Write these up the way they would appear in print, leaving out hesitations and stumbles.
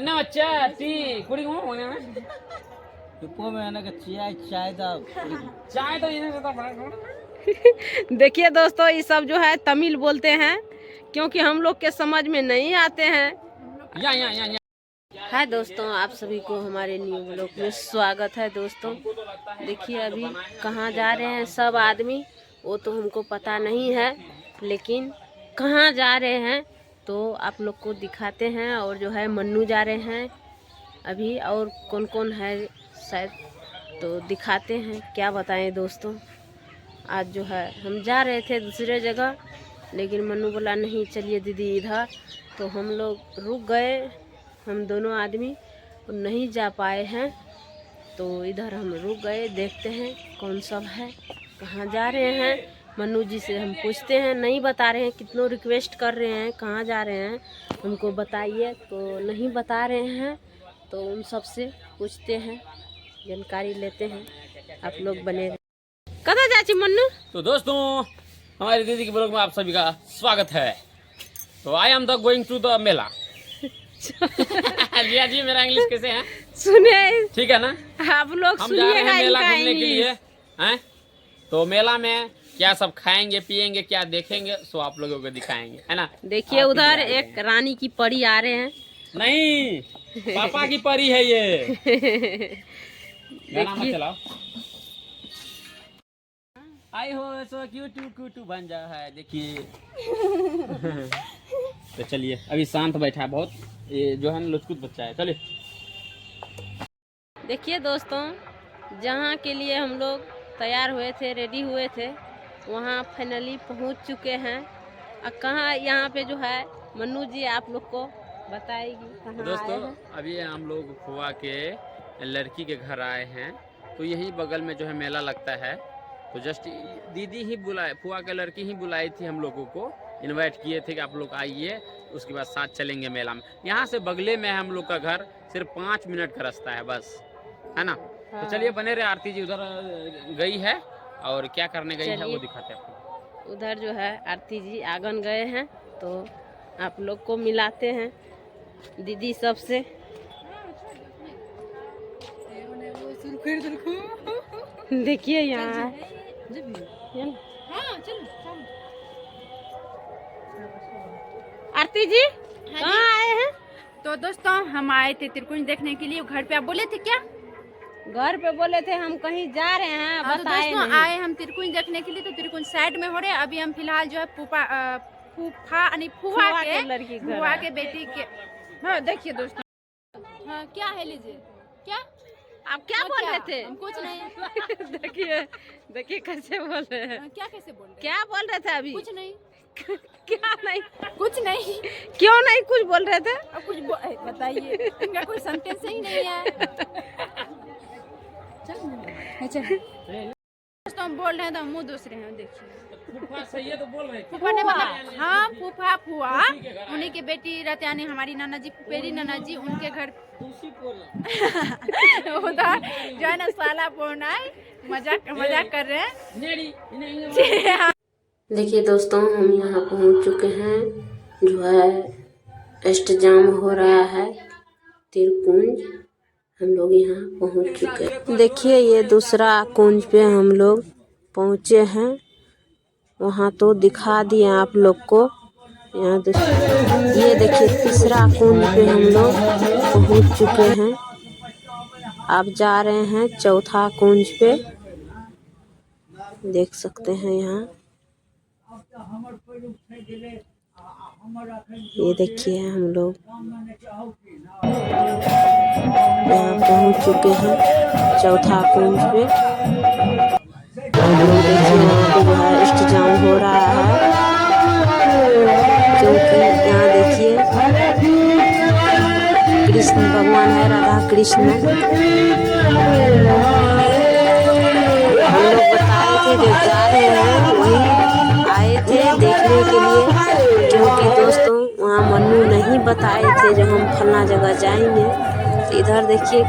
ना अच्छा टी कुड़ी को ना डिपो में आने का चाय चाय तो इन्हें तो बड़ा देखिए दोस्तों, ये सब जो है तमिल बोलते हैं क्योंकि हम लोग के समझ में नहीं आते हैं। या हाय दोस्तों, आप सभी को हमारे न्यू ब्लॉग में स्वागत है। दोस्तों देखिए अभी कहाँ जा रहे हैं सब आदमी, वो तो हमको पता नहीं है, लेकिन कहाँ जा रहे हैं तो आप लोग को दिखाते हैं। और जो है मन्नू जा रहे हैं अभी, और कौन कौन है शायद तो दिखाते हैं। क्या बताएं दोस्तों, आज जो है हम जा रहे थे दूसरे जगह, लेकिन मन्नू बोला नहीं चलिए दीदी इधर, तो हम लोग रुक गए। हम दोनों आदमी नहीं जा पाए हैं तो इधर हम रुक गए। देखते हैं कौन सब है, कहाँ जा रहे हैं। मन्नू जी से हम पूछते हैं, नहीं बता रहे हैं, कितनों रिक्वेस्ट कर रहे हैं कहाँ जा रहे हैं हमको बताइए, तो नहीं बता रहे हैं। तो उन सब से पूछते हैं, जानकारी लेते हैं। आप लोग बने कहाँ जाची मन्नू। तो दोस्तों हमारी दीदी के ब्लॉग में आप सभी का स्वागत है। तो I am the going to the mela. जी जी, मेरा इंग्लिश कैसे है सुने, ठीक है ना। आप लोग हम जा रहे हैं मेला इनका घूमने के लिए इंग्लिश। हैं। तो मेला में क्या सब खाएंगे पिएंगे क्या देखेंगे, सो आप लोगों को दिखाएंगे, है ना। देखिए आप उधर भी आ एक रानी की परी आ रहे हैं। नहीं, पापा की परी है ये। गाना मत चलाओ। आई हो सो क्यूट बन जा है, देखिए। तो चलिए, अभी शांत बैठा है बहुत, ये जो है ना लुचकुत बच्चा है। चलिए देखिए दोस्तों, जहाँ के लिए हम लोग तैयार हुए थे, रेडी हुए थे, वहाँ फाइनली पहुँच चुके हैं। और कहाँ यहाँ पे जो है मन्नू जी आप लोग को बताएगी कहाँ आए दोस्तों, हैं। अभी हम लोग फुआ के लड़की के घर आए हैं। तो यही बगल में जो है मेला लगता है। तो जस्ट दीदी ही बुलाए, फुआ के लड़की ही बुलाई थी हम लोगों को, इनवाइट किए थे कि आप लोग आइए, उसके बाद साथ चलेंगे मेला में। यहाँ से बगले में है हम लोग का घर, सिर्फ 5 मिनट का रास्ता है बस, है ना। हाँ। तो चलिए बने रहे। आरती जी उधर गई है और क्या करने गई है वो दिखाते हैं आपको। उधर जो है आरती जी आंगन गए हैं, तो आप लोग को मिलाते हैं दीदी सब से। देखिए यहाँ आरती जी कहाँ आए हैं। तो दोस्तों हम आए थे त्रिकुंज देखने के लिए। घर पे आप बोले थे क्या? घर पे बोले थे हम कहीं जा रहे हैं, हाँ, तो बताए दोस्तों नहीं। आए हम त्रिकुंज देखने के लिए। तो त्रिकुंज साइड में हो रहे, अभी हम फिलहाल जो है फूफा फुआ के लड़की घर फुआ है। के बेटी के। हाँ देखिए दोस्तों, हाँ क्या है, लीजिए। क्या आप क्या हाँ, बोल क्या? रहे थे। हम कुछ नहीं। देखिए देखिए कैसे बोल रहे हैं। हाँ, क्या कैसे बोल रहे हैं? क्या बोल रहे थे अभी। कुछ नहीं। क्या नहीं, कुछ नहीं। क्यों नहीं कुछ बोल रहे थे। अब कुछ बताइए, इनका कोई सेंटेंस ही नहीं है। अच्छा दोस्तों हम बोल रहे हैं तो मुँह दूसरे हैं, देखिए। फूफा सही है तो बोल रहे हैं। फूफा ने मतलब, हाँ फूफा फुआ उन्हीं के बेटी रहते, यानी हमारी नाना जी, पुपेरी नाना जी, उनके घर उधर जो है ना साला बोना है, मजाक कर रहे हैं। देखिए दोस्तों, हम यहाँ पहुँच चुके हैं। जो है अष्टजाम हो रहा है त्रिकुंज, हम लोग यहाँ पहुँच चुके हैं। देखिए ये दूसरा कुंज पे हम लोग पहुँचे हैं। वहाँ तो दिखा दिए आप लोग को। यहाँ ये देखिए तीसरा कुंज पे हम लोग पहुँच चुके हैं। आप जा रहे हैं चौथा कुंज पे, देख सकते हैं यहाँ। ये देखिए हम लोग यहाँ पहुँच चुके हैं चौथा कुंज पे। हम लोग देखिए यहाँ पे जो है अष्टजाम हो रहा है, क्योंकि यहाँ देखिए कृष्ण भगवान है, राधा कृष्ण। हम लोग बताए थे जो जा रहे हैं, वही आए थे देखने के लिए, क्योंकि दोस्तों वहाँ मन्नू नहीं बताए थे जो हम फलना जगह जाएंगे। तो इधर देखिए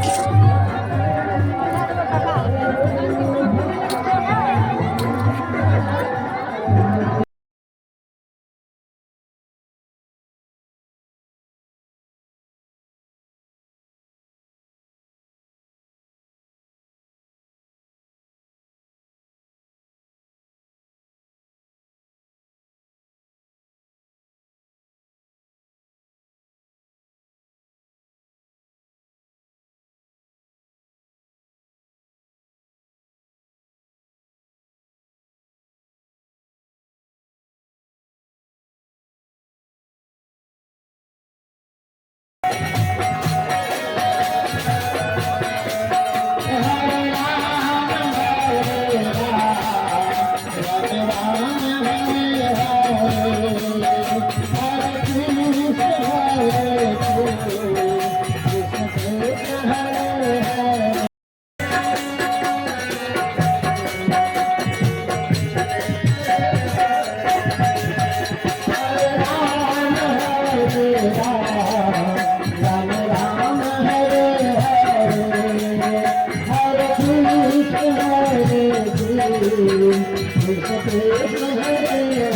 कृष्ण कृष्ण हरे